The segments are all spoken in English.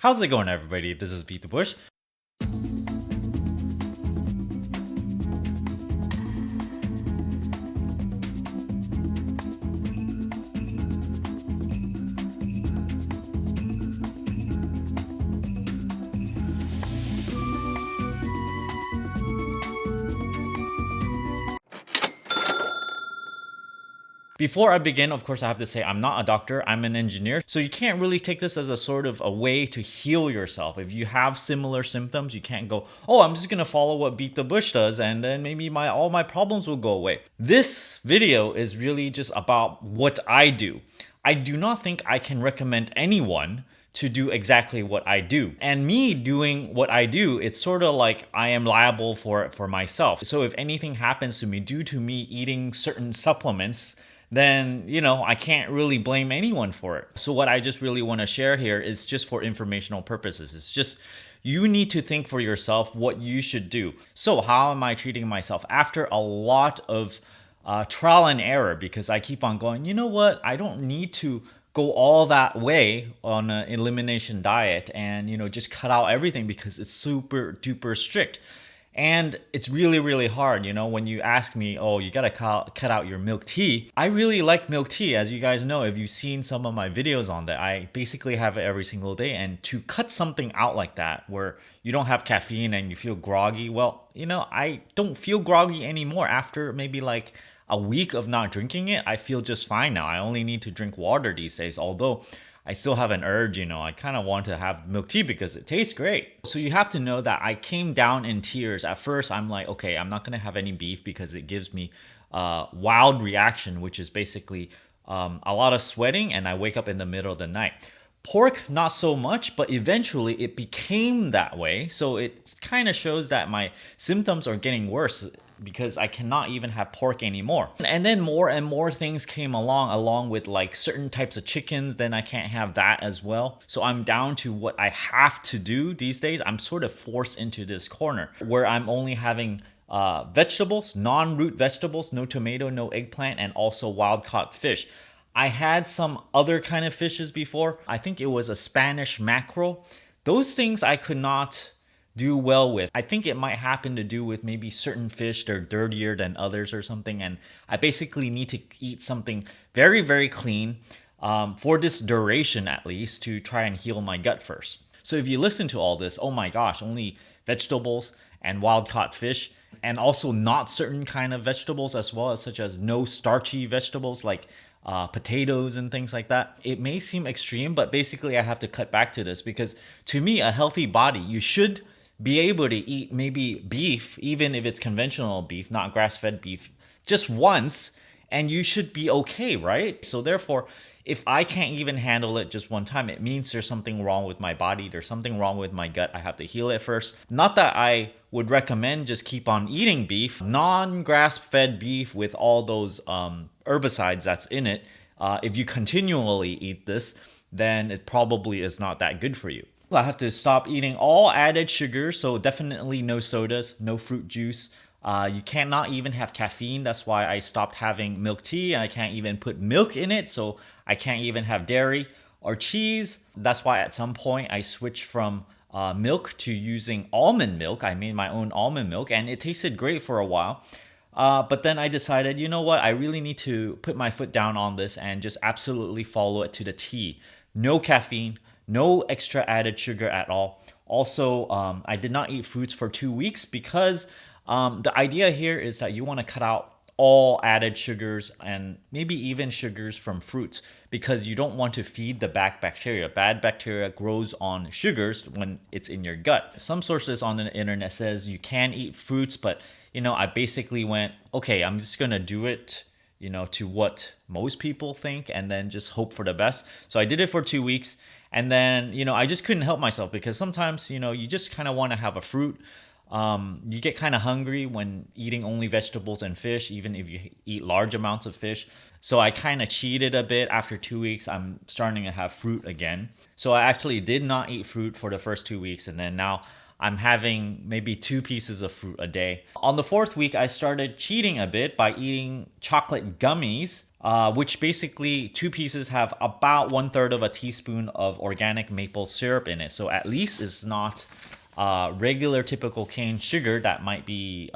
How's it going, everybody? This is BeatTheBush. Before I begin, of course, I have to say I'm not a doctor, I'm an engineer. So you can't really take this as a sort of a way to heal yourself. If you have similar symptoms, you can't go, oh, I'm just gonna follow what Beat the Bush does and then maybe all my problems will go away. This video is really just about what I do. I do not think I can recommend anyone to do exactly what I do. And me doing what I do, it's sort of like I am liable for it for myself. So if anything happens to me due to me eating certain supplements, then, I can't really blame anyone for it. So what I just really want to share here is just for informational purposes. It's just you need to think for yourself what you should do. So how am I treating myself? After a lot of trial and error, because I keep on going, you know what? I don't need to go all that way on an elimination diet and, just cut out everything because it's super duper strict. And it's really, really hard, when you ask me, oh, you gotta cut out your milk tea. I really like milk tea, as you guys know, if you've seen some of my videos on that. I basically have it every single day. And to cut something out like that, where you don't have caffeine and you feel groggy, well, I don't feel groggy anymore. After maybe like a week of not drinking it, I feel just fine now. I only need to drink water these days, although I still have an urge, I kind of want to have milk tea because it tastes great. So you have to know that I came down in tears. At first, I'm like, okay, I'm not going to have any beef because it gives me wild reaction, which is basically a lot of sweating, and I wake up in the middle of the night. Pork, not so much, but eventually it became that way. So it kind of shows that my symptoms are getting worse because I cannot even have pork anymore. And then more and more things came along with like certain types of chickens, then I can't have that as well. So I'm down to what I have to do these days. I'm sort of forced into this corner where I'm only having vegetables, non-root vegetables, no tomato, no eggplant, and also wild-caught fish. I had some other kind of fishes before. I think it was a Spanish mackerel. Those things I could not do well with. I think it might happen to do with maybe certain fish, they're dirtier than others or something. And I basically need to eat something very, very clean for this duration at least to try and heal my gut first. So if you listen to all this, oh my gosh, only vegetables and wild-caught fish, and also not certain kind of vegetables as well, as such as no starchy vegetables like potatoes and things like that. It may seem extreme, but basically I have to cut back to this because to me, a healthy body, you should be able to eat maybe beef, even if it's conventional beef, not grass-fed beef, just once, and you should be okay, right? So therefore, if I can't even handle it just one time, it means there's something wrong with my body. There's something wrong with my gut. I have to heal it first. Not that I would recommend just keep on eating beef, non-grass-fed beef with all those herbicides that's in it. If you continually eat this, then it probably is not that good for you. I have to stop eating all added sugars, so definitely no sodas, no fruit juice. You cannot even have caffeine. That's why I stopped having milk tea, and I can't even put milk in it, so I can't even have dairy or cheese. That's why at some point I switched from milk to using almond milk. I made my own almond milk, and it tasted great for a while. But then I decided, you know what? I really need to put my foot down on this and just absolutely follow it to the T. No caffeine, no extra added sugar at all. Also, I did not eat fruits for 2 weeks because the idea here is that you want to cut out all added sugars and maybe even sugars from fruits because you don't want to feed the bad bacteria. Bad bacteria grows on sugars when it's in your gut. Some sources on the internet says you can eat fruits, but I basically went, okay, I'm just gonna do it to what most people think and then just hope for the best. So I did it for 2 weeks. And then, I just couldn't help myself because sometimes, you just kind of want to have a fruit. You get kind of hungry when eating only vegetables and fish, even if you eat large amounts of fish. So I kind of cheated a bit. After 2 weeks, I'm starting to have fruit again. So I actually did not eat fruit for the first 2 weeks. And then now I'm having maybe 2 pieces of fruit a day. On the 4th week, I started cheating a bit by eating chocolate gummies, which basically 2 pieces have about 1/3 of a teaspoon of organic maple syrup in it. So at least it's not regular typical cane sugar that might be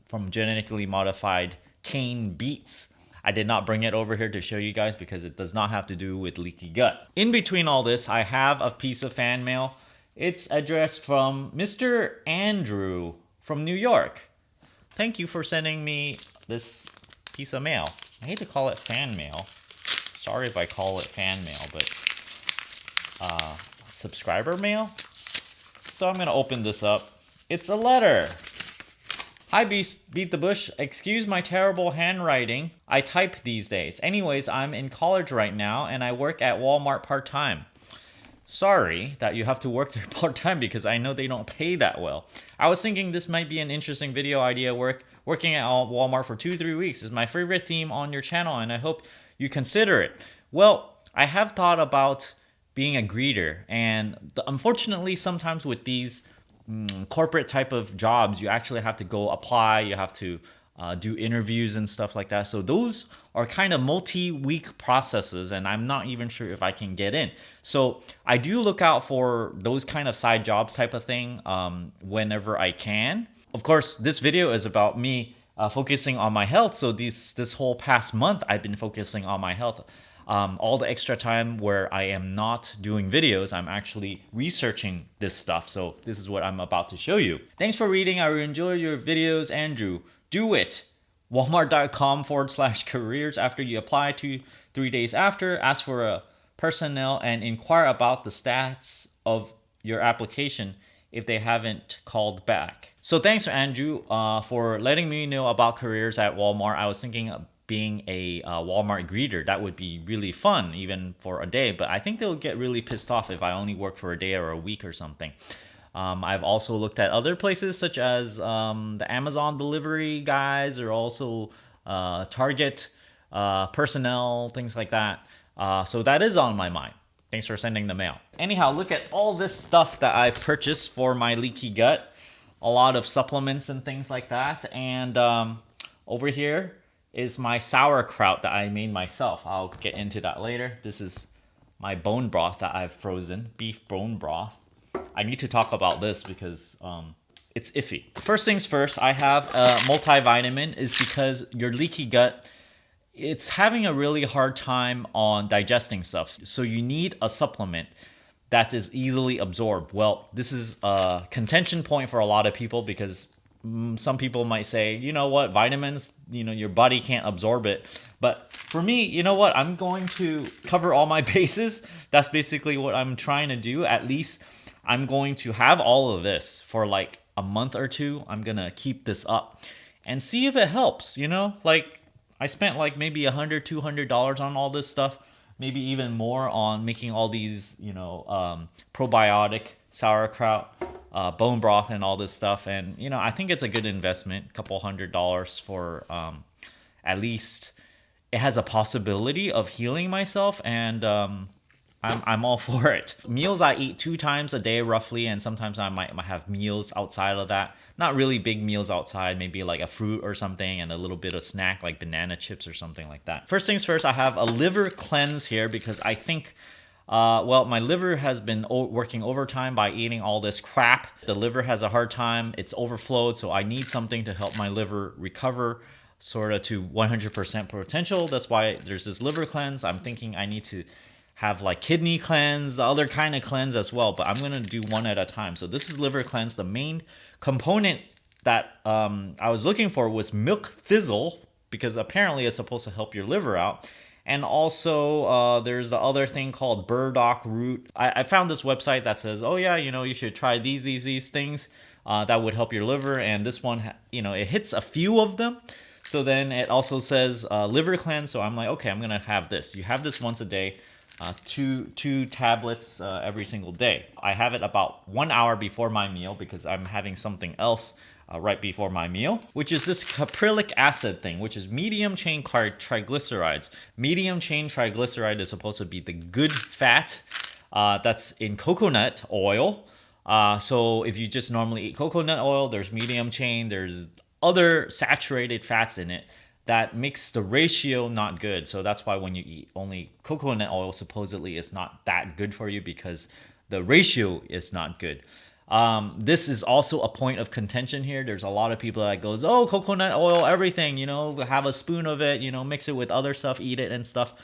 from genetically modified cane beets. I did not bring it over here to show you guys because it does not have to do with leaky gut. In between all this, I have a piece of fan mail. It's addressed from Mr. Andrew from New York. Thank you for sending me this piece of mail. I hate to call it fan mail. Sorry if I call it fan mail, but subscriber mail? So I'm going to open this up. It's a letter. Hi, Beat the Bush. Excuse my terrible handwriting. I type these days. Anyways, I'm in college right now and I work at Walmart part-time. Sorry that you have to work there part-time because I know they don't pay that well. I was thinking this might be an interesting video idea. Working at Walmart for 2-3 weeks is my favorite theme on your channel and I hope you consider it. Well, I have thought about being a greeter, and unfortunately sometimes with these corporate type of jobs, you actually have to go apply, you have to do interviews and stuff like that. So those are kind of multi-week processes and I'm not even sure if I can get in. So I do look out for those kind of side jobs type of thing whenever I can. Of course, this video is about me focusing on my health. So this whole past month, I've been focusing on my health. All the extra time where I am not doing videos, I'm actually researching this stuff. So this is what I'm about to show you. Thanks for reading. I enjoy your videos, Andrew. Do it. Walmart.com/careers. After you apply, 2-3 days after, ask for a personnel and inquire about the stats of your application if they haven't called back. So thanks, Andrew, for letting me know about careers at Walmart. I was thinking of being a Walmart greeter. That would be really fun even for a day, but I think they'll get really pissed off if I only work for a day or a week or something. I've also looked at other places such as the Amazon delivery guys, or also Target personnel, things like that. So that is on my mind. Thanks for sending the mail. Anyhow, look at all this stuff that I've purchased for my leaky gut. A lot of supplements and things like that. And over here is my sauerkraut that I made myself. I'll get into that later. This is my bone broth that I've frozen, beef bone broth. I need to talk about this because it's iffy. First things first, I have a multivitamin is because your leaky gut, it's having a really hard time on digesting stuff. So you need a supplement that is easily absorbed. Well, this is a contention point for a lot of people because some people might say, you know what, vitamins, your body can't absorb it. But for me, you know what, I'm going to cover all my bases. That's basically what I'm trying to do. At least I'm going to have all of this for like a month or two. I'm going to keep this up and see if it helps, like I spent like maybe $100-$200 on all this stuff, maybe even more on making all these, probiotic, sauerkraut, bone broth and all this stuff. And, I think it's a good investment, $200 for at least it has a possibility of healing myself. And I'm all for it. Meals I eat 2 times a day roughly, and sometimes I might have meals outside of that. Not really big meals outside, maybe like a fruit or something and a little bit of snack like banana chips or something like that. First things first, I have a liver cleanse here because I think my liver has been working overtime by eating all this crap. The liver has a hard time, it's overflowed, so I need something to help my liver recover sort of to 100% potential. That's why there's this liver cleanse. I'm thinking I need to have like kidney cleanse, the other kind of cleanse as well, but I'm gonna do one at a time. So this is liver cleanse. The main component that I was looking for was milk thistle, because apparently it's supposed to help your liver out. And also there's the other thing called burdock root. I found this website that says, oh yeah, you should try these things that would help your liver. And this one, it hits a few of them. So then it also says liver cleanse. So I'm like, okay, I'm gonna have this. You have this once a day. Two tablets every single day. I have it about 1 hour before my meal because I'm having something else right before my meal, which is this caprylic acid thing, which is medium chain triglycerides. Medium chain triglyceride is supposed to be the good fat that's in coconut oil. So if you just normally eat coconut oil, there's medium chain, there's other saturated fats in it that makes the ratio not good. So that's why when you eat only coconut oil, supposedly it's not that good for you because the ratio is not good. This is also a point of contention here. There's a lot of people that goes, oh, coconut oil, everything, have a spoon of it, mix it with other stuff, eat it and stuff.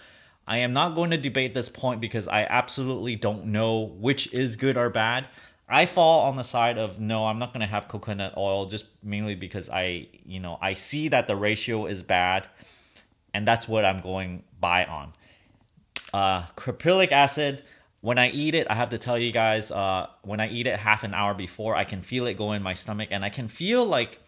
I am not going to debate this point because I absolutely don't know which is good or bad. I fall on the side of no, I'm not going to have coconut oil just mainly because I see that the ratio is bad and that's what I'm going by on. Caprylic acid, when I eat it, I have to tell you guys, when I eat it half an hour before, I can feel it go in my stomach and I can feel like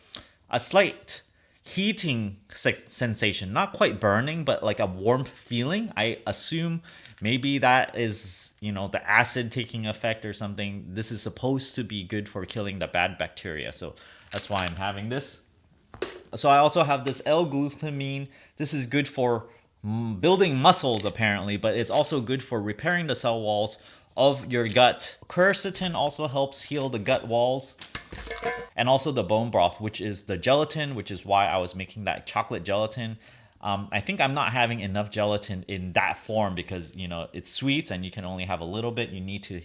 a slight heating sensation, not quite burning, but like a warm feeling. I assume maybe that is, the acid taking effect or something. This is supposed to be good for killing the bad bacteria. So that's why I'm having this. So I also have this L-glutamine. This is good for building muscles apparently, but it's also good for repairing the cell walls of your gut. Quercetin also helps heal the gut walls. And also the bone broth, which is the gelatin, which is why I was making that chocolate gelatin. I think I'm not having enough gelatin in that form because, it's sweets and you can only have a little bit. You need to,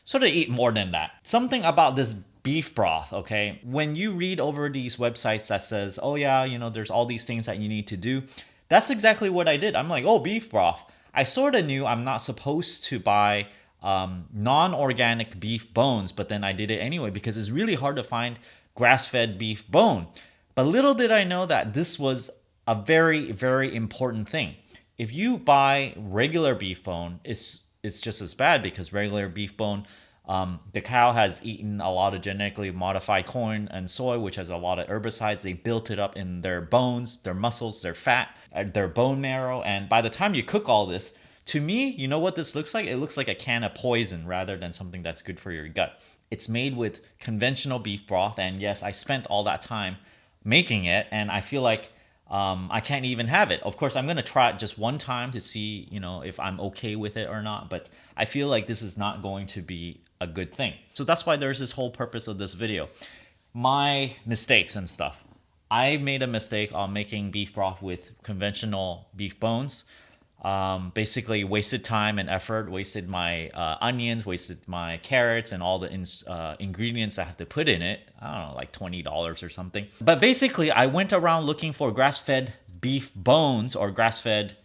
sort of eat more than that. Something about this beef broth, okay? When you read over these websites that says, oh yeah, there's all these things that you need to do. That's exactly what I did. I'm like, oh, beef broth. I sort of knew I'm not supposed to buy non-organic beef bones, but then I did it anyway because it's really hard to find grass-fed beef bone. But little did I know that this was a very, very important thing. If you buy regular beef bone, it's just as bad because regular beef bone, the cow has eaten a lot of genetically modified corn and soy, which has a lot of herbicides. They built it up in their bones, their muscles, their fat, their bone marrow. And by the time you cook all this, to me, you know what this looks like? It looks like a can of poison rather than something that's good for your gut. It's made with conventional beef broth. And yes, I spent all that time making it. And I feel like I can't even have it. Of course, I'm going to try it just one time to see, if I'm okay with it or not. But I feel like this is not going to be a good thing. So that's why there's this whole purpose of this video. My mistakes and stuff. I made a mistake on making beef broth with conventional beef bones. Basically wasted time and effort, wasted my onions, wasted my carrots and all the ingredients I have to put in it. I don't know, like $20 or something. But basically, I went around looking for grass-fed beef bones or grass-fed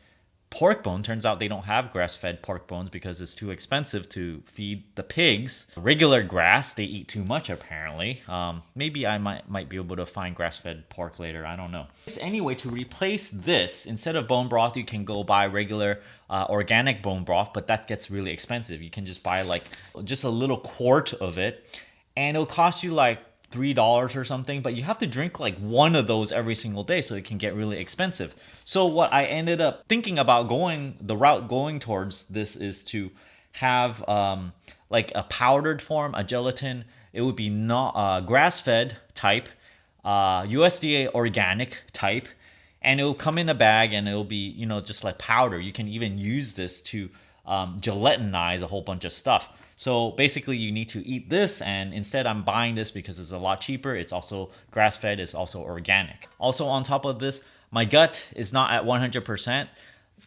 pork bone. Turns out they don't have grass-fed pork bones because it's too expensive to feed the pigs. Regular grass, they eat too much apparently. Maybe I might be able to find grass-fed pork later. I don't know. Anyway, to replace this, instead of bone broth, you can go buy regular organic bone broth, but that gets really expensive. You can just buy like just a little quart of it, and it'll cost you like $3 or something, but you have to drink like one of those every single day, so it can get really expensive. So what I ended up thinking about the route going towards this is to have like a powdered form, a gelatin. It would be not grass-fed type, USDA organic type, and it'll come in a bag and it'll be, just like powder. You can even use this to gelatinize a whole bunch of stuff. So basically you need to eat this, and instead I'm buying this because it's a lot cheaper. It's also grass-fed, it's also organic. Also on top of this, my gut is not at 100%.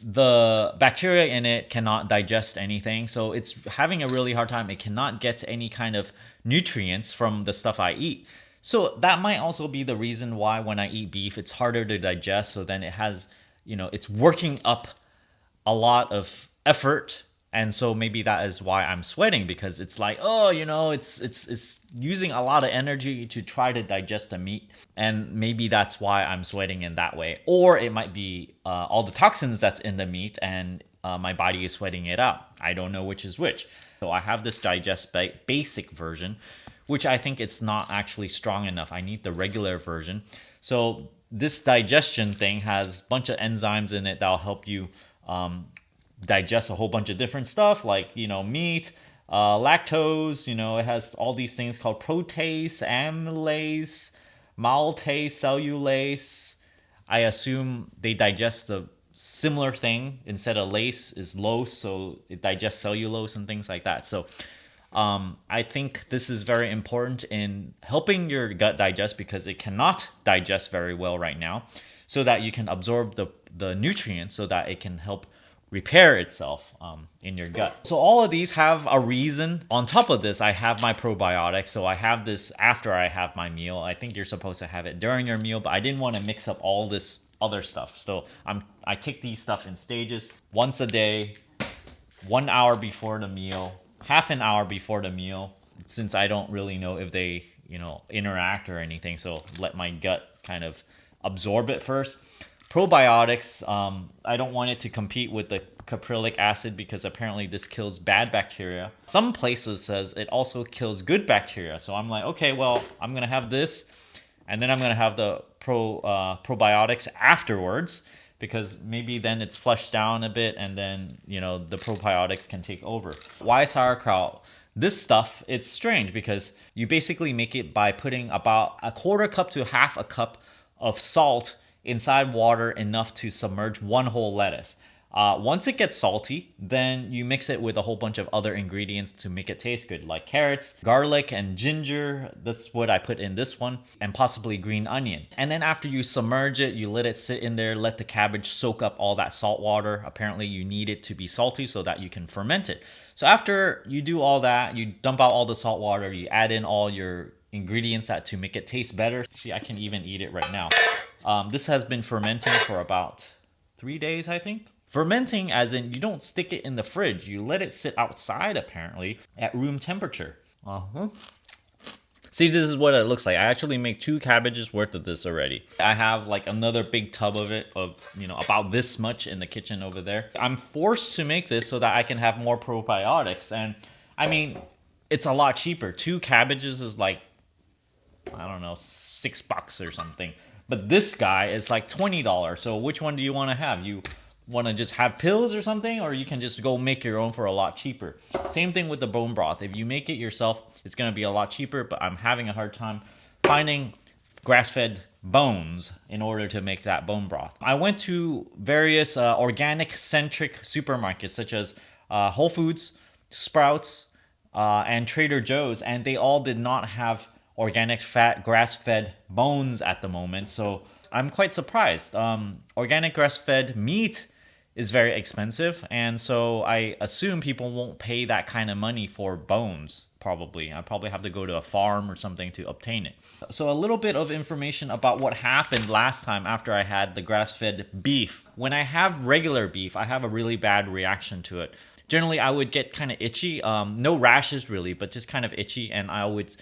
The bacteria in it cannot digest anything, so it's having a really hard time. It cannot get any kind of nutrients from the stuff I eat. So that might also be the reason why when I eat beef, it's harder to digest. So then it has, it's working up a lot of effort, and so maybe that is why I'm sweating, because it's like, oh, it's using a lot of energy to try to digest the meat, and maybe that's why I'm sweating in that way. Or it might be all the toxins that's in the meat, and my body is sweating it out. I don't know which is which. So I have this digest basic version, which I think it's not actually strong enough. I need the regular version. So this digestion thing has a bunch of enzymes in it that'll help you digest a whole bunch of different stuff, like meat, lactose. It has all these things called protease, amylase, maltase, cellulase. I assume they digest the similar thing. Instead of lace is lose, so it digests cellulose and things like that. So I think this is very important in helping your gut digest because it cannot digest very well right now, so that you can absorb the nutrients so that it can help repair itself in your gut. So all of these have a reason. On top of this, I have my probiotic. So I have this after I have my meal. I think you're supposed to have it during your meal, but I didn't want to mix up all this other stuff. So I take these stuff in stages once a day, 1 hour before the meal, half an hour before the meal, since I don't really know if they, interact or anything. So let my gut kind of absorb it first. Probiotics, I don't want it to compete with the caprylic acid because apparently this kills bad bacteria. Some places says it also kills good bacteria. So I'm like, okay, well, I'm going to have this and then I'm going to have the probiotics afterwards, because maybe then it's flushed down a bit and then, the probiotics can take over. Why sauerkraut? This stuff, it's strange because you basically make it by putting about a quarter cup to half a cup of salt inside water enough to submerge one whole lettuce. Once it gets salty, then you mix it with a whole bunch of other ingredients to make it taste good, like carrots, garlic, and ginger. That's what I put in this one, and possibly green onion. And then after you submerge it, you let it sit in there, let the cabbage soak up all that salt water. Apparently you need it to be salty so that you can ferment it. So after you do all that, you dump out all the salt water, you add in all your ingredients to make it taste better. See, I can even eat it right now. This has been fermenting for about 3 days, I think. Fermenting as in you don't stick it in the fridge. You let it sit outside, apparently, at room temperature. See, this is what it looks like. I actually make 2 cabbages worth of this already. I have like another big tub of it, about this much in the kitchen over there. I'm forced to make this so that I can have more probiotics. And I mean, it's a lot cheaper. 2 cabbages is like, I don't know, $6 or something. But this guy is like $20. So which one do you want to have? You want to just have pills or something, or you can just go make your own for a lot cheaper. Same thing with the bone broth. If you make it yourself, it's going to be a lot cheaper, but I'm having a hard time finding grass-fed bones in order to make that bone broth. I went to various organic-centric supermarkets such as Whole Foods, Sprouts, and Trader Joe's, and they all did not have organic fat grass-fed bones at the moment. So I'm quite surprised. Organic grass-fed meat is very expensive, and so I assume people won't pay that kind of money for bones. Probably I probably have to go to a farm or something to obtain it. So a little bit of information about what happened last time after I had the grass-fed beef. When I have regular beef, I have a really bad reaction to it. Generally I would get kind of itchy, no rashes really, but just kind of itchy, and I would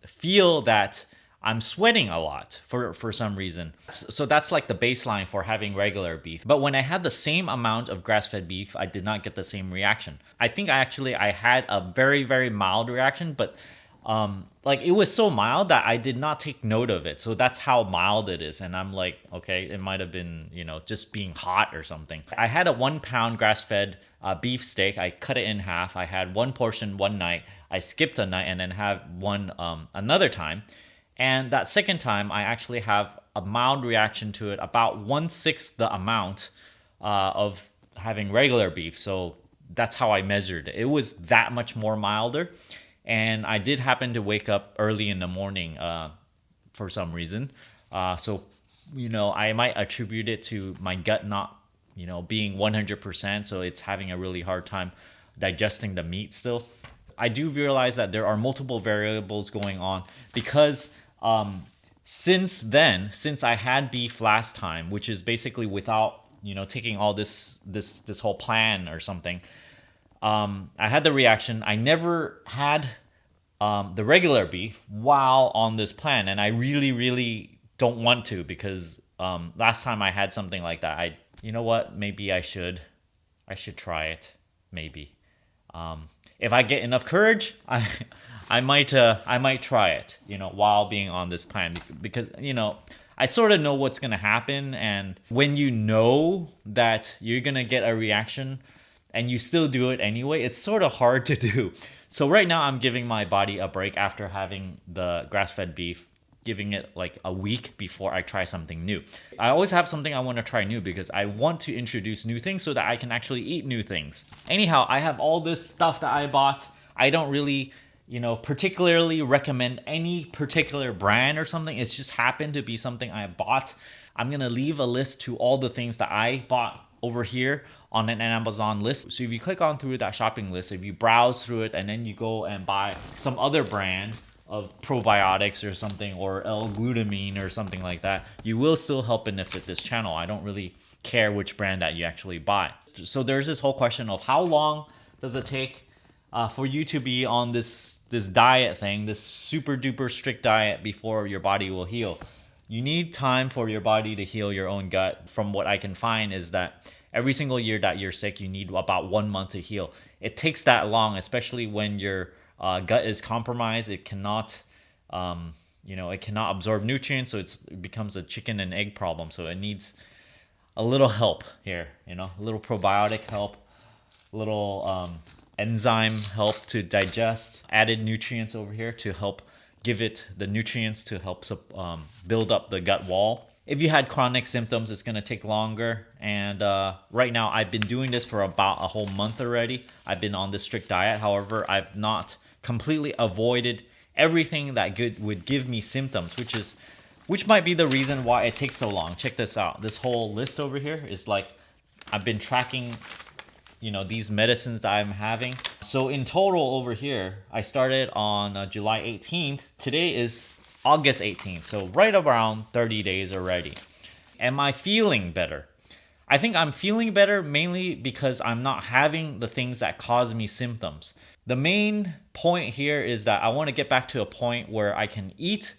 feel that I'm sweating a lot for some reason. So that's like the baseline for having regular beef. But when I had the same amount of grass-fed beef, I did not get the same reaction. I think I had a very, very mild reaction, but it was so mild that I did not take note of it. So that's how mild it is. And I'm like, okay, it might have been, just being hot or something. I had a 1 pound grass-fed beef steak. I cut it in half. I had 1 portion one night. I skipped a night and then had one another time. And that second time, I actually have a mild reaction to it, about 1/6 the amount of having regular beef. So that's how I measured it. It was that much more milder. And I did happen to wake up early in the morning for some reason. So I might attribute it to my gut not, being 100%. So it's having a really hard time digesting the meat still. I do realize that there are multiple variables going on because since I had beef last time, which is basically without, taking all this whole plan or something, I had the reaction. I never had the regular beef while on this plan, and I really, really don't want to because last time I had something like that, you know what? Maybe I should try it. Maybe. If I get enough courage, I might try it, while being on this plan because, I sort of know what's going to happen. And when you know that you're going to get a reaction and you still do it anyway, it's sort of hard to do. So right now I'm giving my body a break after having the grass-fed beef, giving it like a week before I try something new. I always have something I want to try new because I want to introduce new things so that I can actually eat new things. Anyhow, I have all this stuff that I bought. I don't really, particularly recommend any particular brand or something. It's just happened to be something I bought. I'm going to leave a list to all the things that I bought over here on an Amazon list. So if you click on through that shopping list, if you browse through it and then you go and buy some other brand of probiotics or something, or L-glutamine or something like that, you will still help benefit this channel. I don't really care which brand that you actually buy. So there's this whole question of how long does it take for you to be on this diet thing, this super duper strict diet, before your body will heal. You need time for your body to heal your own gut. From what I can find is that every single year that you're sick, you need about 1 month to heal. It takes that long, especially when your gut is compromised. It cannot, it cannot absorb nutrients, so it becomes a chicken and egg problem. So it needs a little help here, a little probiotic help, a little enzyme help to digest, added nutrients over here to help give it the nutrients to help build up the gut wall. If you had chronic symptoms, it's going to take longer. And right now, I've been doing this for about a whole month already. I've been on this strict diet. However, I've not completely avoided everything that would give me symptoms, which might be the reason why it takes so long. Check this out. This whole list over here is like, I've been tracking these medicines that I'm having. So in total over here, I started on July 18th. Today is August 18th. So right around 30 days already. Am I feeling better? I think I'm feeling better mainly because I'm not having the things that cause me symptoms. The main point here is that I want to get back to a point where I can eat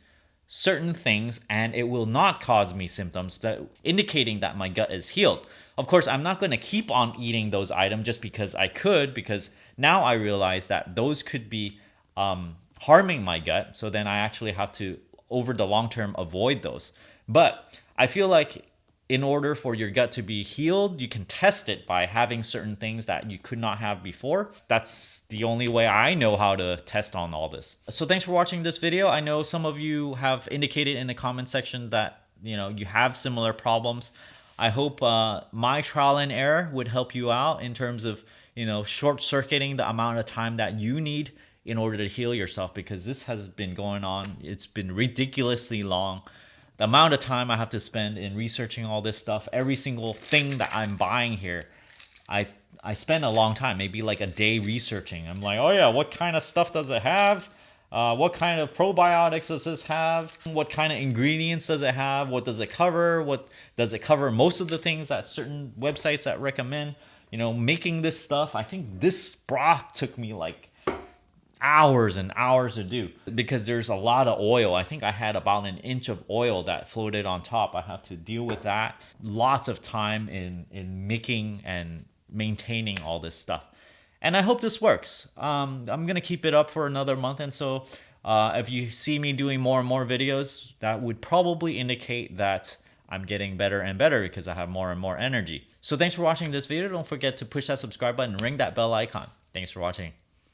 certain things and it will not cause me symptoms, that indicating that my gut is healed. Of course, I'm not going to keep on eating those items just because I could, because now I realize that those could be harming my gut. So then I actually have to, over the long term, avoid those. But I feel like in order for your gut to be healed, you can test it by having certain things that you could not have before. That's the only way I know how to test on all this. So thanks for watching this video. I know some of you have indicated in the comment section that you have similar problems. I hope my trial and error would help you out in terms of short-circuiting the amount of time that you need in order to heal yourself, because this has been going on. It's been ridiculously long. The amount of time I have to spend in researching all this stuff, every single thing that I'm buying here, I spend a long time, maybe like a day researching. I'm like, oh yeah, what kind of stuff does it have? What kind of probiotics does this have? What kind of ingredients does it have? What does it cover? What does it cover? Most of the things that certain websites that recommend, making this stuff. I think this broth took me like hours and hours to do, because there's a lot of oil. I think I had about an inch of oil that floated on top. I have to deal with that. Lots of time in making and maintaining all this stuff. And I hope this works. I'm going to keep it up for another month. And so if you see me doing more and more videos, that would probably indicate that I'm getting better and better because I have more and more energy. So thanks for watching this video. Don't forget to push that subscribe button and ring that bell icon. Thanks for watching.